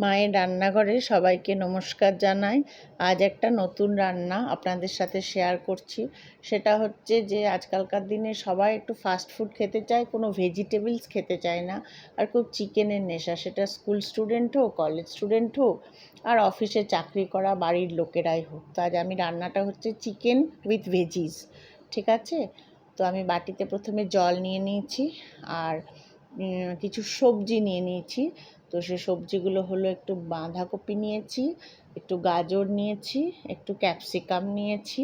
মায়ের রান্নাঘরে সবাইকে নমস্কার জানাই। আজ একটা নতুন রান্না আপনাদের সাথে শেয়ার করছি। সেটা হচ্ছে যে আজকালকার দিনে সবাই একটু ফাস্ট ফুড খেতে চায়, কোনো ভেজিটেবলস খেতে চায় না। আর খুব চিকেনের নেশা, সেটা স্কুল স্টুডেন্ট হোক, কলেজ স্টুডেন্ট হোক, আর অফিসে চাকরি করা বাড়ির লোকেরাই হোক। তো আজ আমি রান্নাটা হচ্ছে চিকেন উইথ ভেজিস, ঠিক আছে? তো আমি বাটিতে প্রথমে জল নিয়ে নিয়েছি আর কিছু সবজি নিয়ে নিয়েছি। তো সে সবজিগুলো হলো, একটু বাঁধাকপি নিয়েছি, একটু গাজর নিয়েছি, একটু ক্যাপসিকাম নিয়েছি।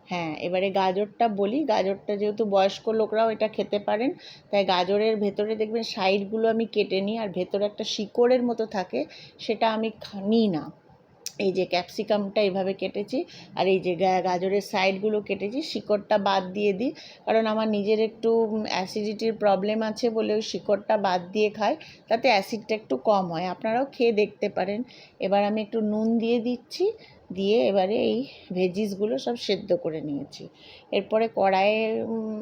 হ্যাঁ, এবারে গাজরটা বলি। গাজরটা যেহেতু বয়স্ক লোকরাও এটা খেতে পারেন, তাই গাজরের ভেতরে দেখবেন সাইডগুলো আমি কেটে নিই, আর ভেতরে একটা শিকড়ের মতো থাকে, সেটা আমি নিই না। এই যে ক্যাপসিকামটা এইভাবে কেটেছি, আর এই যে গাজরের সাইডগুলো কেটেছি, শিকড়টা বাদ দিয়ে দিই। কারণ আমার নিজের একটু অ্যাসিডিটির প্রবলেম আছে বলে ওই শিকড়টা বাদ দিয়ে খাই, তাতে অ্যাসিডটা একটু কম হয়। আপনারাও খেয়ে দেখতে পারেন। এবার আমি একটু নুন দিয়ে দিচ্ছি, দিয়ে এবারে এই ভেজিসগুলো সব সেদ্ধ করে নিয়েছি। এরপরে কড়াইয়ে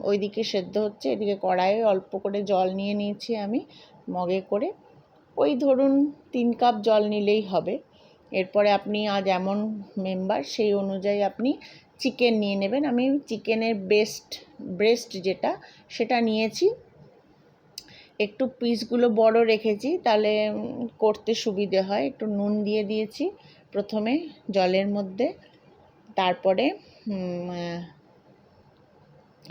ওইদিকে সেদ্ধ হচ্ছে, এদিকে কড়াইয়ে অল্প করে জল নিয়ে নিয়েছি আমি মগে করে। ওই ধরুন 3 কাপ জল নিলেই হবে। এরপরে আপনি আজ এমন মেম্বার সেই অনুযায়ী আপনি চিকেন নিয়ে নেবেন। আমি চিকেনের ব্রেস্ট যেটা, সেটা নিয়েছি। একটু পিসগুলো বড় রেখেছি, তাহলে করতে সুবিধে হয়। একটু নুন দিয়ে দিয়েছি প্রথমে জলের মধ্যে, তারপরে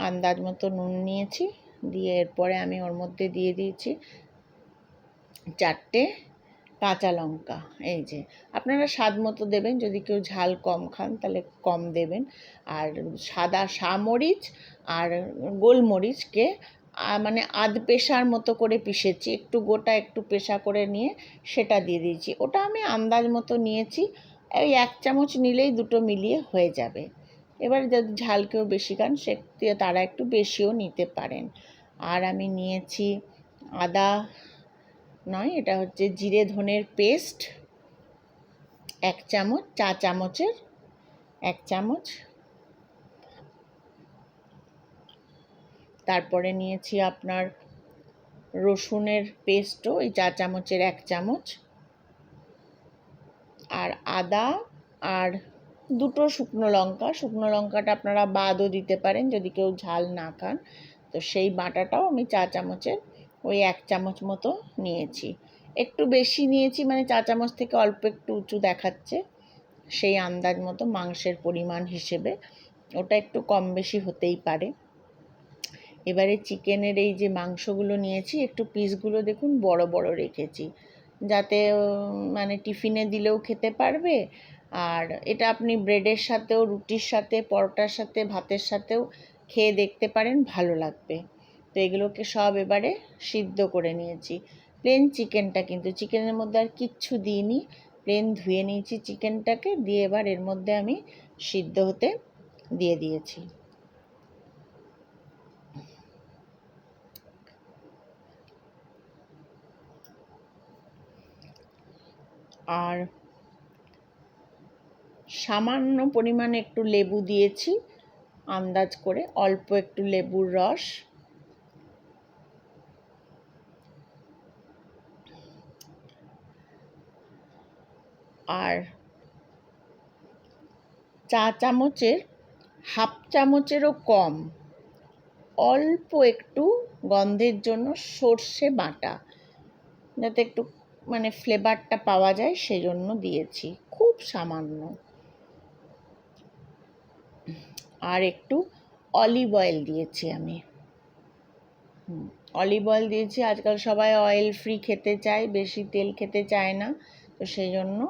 আন্দাজ মতো নুন নিয়েছি, দিয়ে এরপরে আমি ওর মধ্যে দিয়ে দিয়েছি 4টে কাঁচা লঙ্কা। এই যে আপনারা স্বাদ মতো দেবেন, যদি কেউ ঝাল কম খান তাহলে কম দেবেন। আর সাদা মরিচ আর গোলমরিচকে মানে আধ পেশার মতো করে পিষেছি, একটু গোটা একটু পেশা করে নিয়ে সেটা দিয়ে দিয়েছি। ওটা আমি আন্দাজ মতো নিয়েছি, ওই 1 চামচ নিলেই দুটো মিলিয়ে হয়ে যাবে। এবার যদি ঝাল কেউ বেশি খান সে তারা একটু বেশিও নিতে পারেন। আর আমি নিয়েছি আদা নয়, এটা হচ্ছে জিরে ধনের পেস্ট 1 চামচ, চা চামচের 1 চামচ। তারপরে নিয়েছি আপনার রসুনের পেস্টও এই চা চামচের 1 চামচ, আর আদা, আর দুটো শুকনো লঙ্কাটা আপনারা বাদও দিতে পারেন যদি কেউ ঝাল না খান। তো সেই বাটাটাও আমি চা চামচের ওই 1 চামচ মতো নিয়েছি। একটু বেশি নিয়েছি, মানে চা চামচ থেকে অল্প একটু উঁচু দেখাচ্ছে, সেই আন্দাজ মতো মাংসের পরিমাণ হিসেবে। ওটা একটু কম বেশি হতেই পারে। এবারে চিকেনের এই যে মাংসগুলো নিয়েছি, একটু পিসগুলো দেখুন বড় বড় রেখেছি, যাতে মানে টিফিনে দিলেও খেতে পারবে। আর এটা আপনি ব্রেডের সাথেও, রুটির সাথে, পরোটার সাথে, ভাতের সাথেও খেয়ে দেখতে পারেন, ভালো লাগবে। তো এগুলোকে সব এবারে সিদ্ধ করে নিয়েছি। প্লেন চিকেনটা, কিন্তু চিকেনের মধ্যে আর কিচ্ছু দিইনি, প্লেন ধুয়ে নিয়েছি চিকেনটাকে, দিয়ে এবার এর মধ্যে আমি সিদ্ধ হতে দিয়ে দিয়েছি। আর সামান্য পরিমাণে একটু লেবু দিয়েছি, আন্দাজ করে অল্প একটু লেবুর রস। আর চা চামচের হাফ চামচেরও কম অল্প একটু গন্ধের জন্য সর্ষে বাটা, যাতে একটু মানে ফ্লেভারটা পাওয়া যায় সেজন্য দিয়েছি, খুব সামান্য। আর একটু অলিভ অয়েল দিয়েছি আমি। অলিভ অয়েল দিয়েছি, আজকাল সবাই অয়েল ফ্রি খেতে চায়, বেশি তেল খেতে চায় না। তো সেই জন্য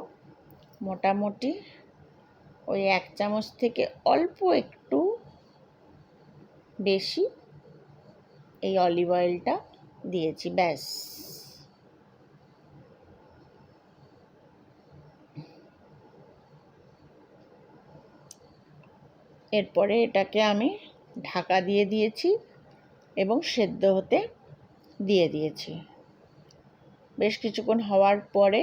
মোটামুটি ওই 1 চামচ থেকে অল্প একটু বেশি এই অলিভ অয়েলটা দিয়েছি, ব্যাস। এরপরে এটাকে আমি ঢাকা দিয়ে দিয়েছি এবং সেদ্ধ হতে দিয়ে দিয়েছি। বেশ কিছুক্ষণ হওয়ার পরে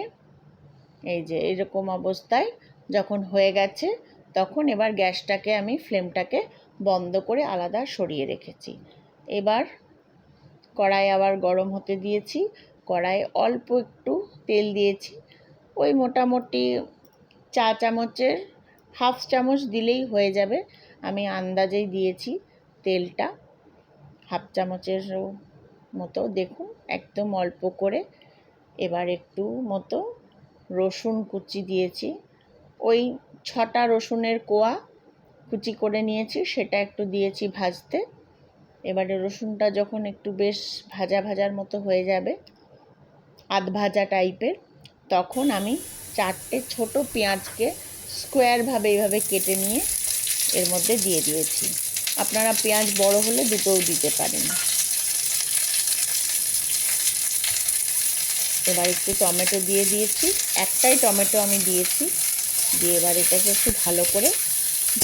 এই যে এরকম অবস্থায় যখন হয়ে গেছে, তখন এবার গ্যাসটাকে আমি ফ্লেমটাকে বন্ধ করে আলাদা সরিয়ে রেখেছি। এবার কড়াই আবার গরম হতে দিয়েছি, কড়াইয়ে অল্প একটু তেল দিয়েছি, ওই মোটামুটি চা চামচের হাফ চামচ দিলেই হয়ে যাবে। আমি আন্দাজেই দিয়েছি তেলটা, হাফ চামচের মতো, দেখুন একদম অল্প করে। এবার একটু মতো রসুন কুচি দিয়েছি, ওই 6টা রসুনের কোয়া কুচি করে নিয়েছি, সেটা একটু দিয়েছি ভাজতে। এবারে রসুনটা যখন একটু বেশ ভাজা ভাজার মতো হয়ে যাবে, আধ ভাজা টাইপের, তখন আমি 4টে ছোট পেঁয়াজকে স্কোয়ারভাবে এইভাবে কেটে নিয়ে এর মধ্যে দিয়ে দিয়েছি। আপনারা পেঁয়াজ বড় হলে দুটোও দিতে পারেন। এবার একটু টমেটো দিয়ে দিয়েছি, একটাই টমেটো আমি দিয়েছি, দিয়ে এবার এটাকে একটু ভালো করে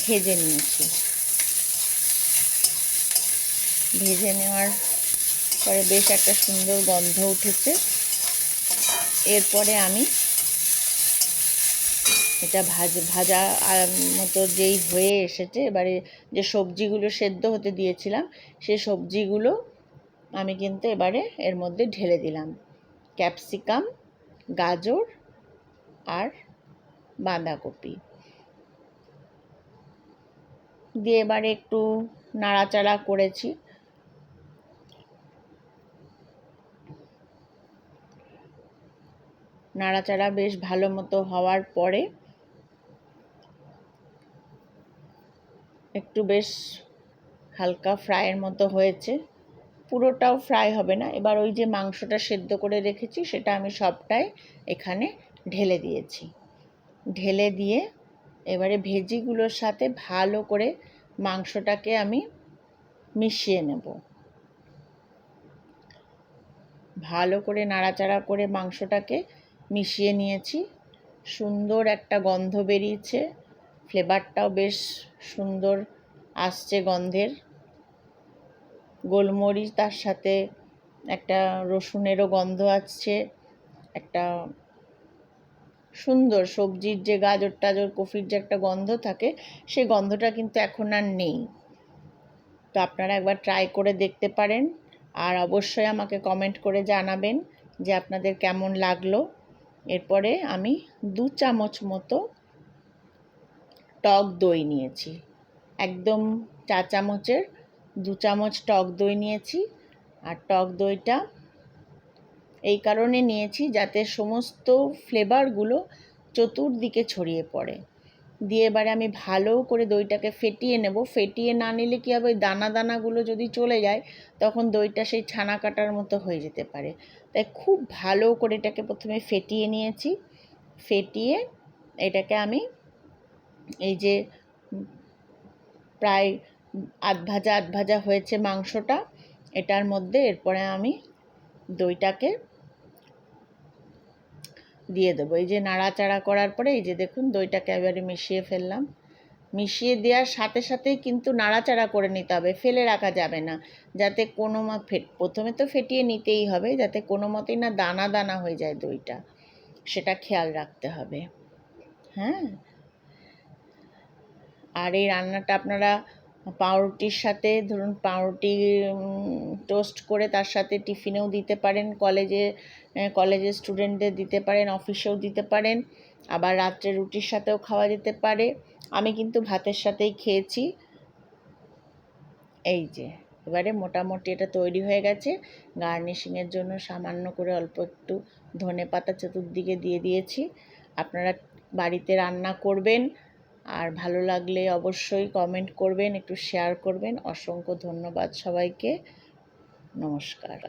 ভেজে নিয়েছি। ভেজে নেওয়ার পরে বেশ একটা সুন্দর গন্ধ উঠেছে। এরপরে আমি এটা ভাজা মতো যেই হয়ে এসেছে, এবারে যে সবজিগুলো সেদ্ধ হতে দিয়েছিলাম সেই সবজিগুলো আমি কিন্তু এবারে এর মধ্যে ঢেলে দিলাম। ক্যাপসিকাম, গাজর আর বাঁধাকপি দিয়ে এবারে একটু নাড়াচাড়া করেছি। নাড়াচাড়া বেশ ভালো মতো হওয়ার পরে একটু বেশ হালকা ফ্রাইয়ের মতো হয়েছে, পুরোটাও ফ্রাই হবে না। এবার ওই যে মাংসটা সেদ্ধ করে রেখেছি সেটা আমি সবটাই এখানে ঢেলে দিয়েছি। ঢেলে দিয়ে এবারে ভেজিগুলোর সাথে ভালো করে মাংসটাকে আমি মিশিয়ে নেব। ভালো করে নাড়াচাড়া করে মাংসটাকে মিশিয়ে নিয়েছি। সুন্দর একটা গন্ধ বেরিয়েছে, ফ্লেভারটাও বেশ সুন্দর আসছে গন্ধের। গোলমরিচ, তার সাথে একটা রসুনেরও গন্ধ আসছে, একটা সুন্দর সবজির যে গাজর টাজর কফির যে একটা গন্ধ থাকে, সেই গন্ধটা কিন্তু এখন আর নেই। তো আপনারা একবার ট্রাই করে দেখতে পারেন, আর অবশ্যই আমাকে কমেন্ট করে জানাবেন যে আপনাদের কেমন লাগলো। এরপরে আমি 2 চামচ মতো টক দই নিয়েছি, একদম চা চামচের 2 চামচ টক দই নিয়েছি। আর টক দইটা এই কারণে নিয়েছি যাতে সমস্ত ফ্লেভারগুলো চতুর্দিকে ছড়িয়ে পড়ে। দিয়ে এবারে আমি ভালো করে দইটাকে ফেটিয়ে নেব। ফেটিয়ে না নিলে কী হবে, ওই দানা দানাগুলো যদি চলে যায় তখন দইটা সেই ছানা কাটার মতো হয়ে যেতে পারে। তাই খুব ভালো করে এটাকে প্রথমে ফেটিয়ে নিয়েছি। ফেটিয়ে এটাকে আমি এই যে প্রায় আধ ভাজা হয়েছে মাংসটা, এটার মধ্যে এরপরে আমি দইটাকে দিয়ে দেবো। এই যে নাড়াচাড়া করার পরে এই যে দেখুন দইটাকে এবারে মিশিয়ে ফেললাম। মিশিয়ে দেওয়ার সাথে সাথেই কিন্তু নাড়াচাড়া করে নিতে হবে, ফেলে রাখা যাবে না, যাতে কোনো প্রথমে তো ফেটিয়ে নিতেই হবে, যাতে কোনো মতেই না দানা দানা হয়ে যায় দইটা, সেটা খেয়াল রাখতে হবে। হ্যাঁ, আর এই রান্নাটা আপনারা পাউরুটির সাথে, ধরুন পাউরুটি টোস্ট করে তার সাথে টিফিনেও দিতে পারেন, কলেজের স্টুডেন্টদের দিতে পারেন, অফিসেও দিতে পারেন, আবার রাত্রে রুটির সাথেও খাওয়া যেতে পারে। আমি কিন্তু ভাতের সাথেই খেয়েছি। এই যে এবারে মোটামুটি এটা তৈরি হয়ে গেছে। গার্নিশিংয়ের জন্য সামান্য করে অল্প একটু ধনেপাতা চতুর্দিকে দিয়ে দিয়েছি। আপনারা বাড়িতে রান্না করবেন, আর ভালো লাগলে অবশ্যই কমেন্ট করবেন, একটু শেয়ার করবেন। অসংখ্য ধন্যবাদ সবাইকে। নমস্কার।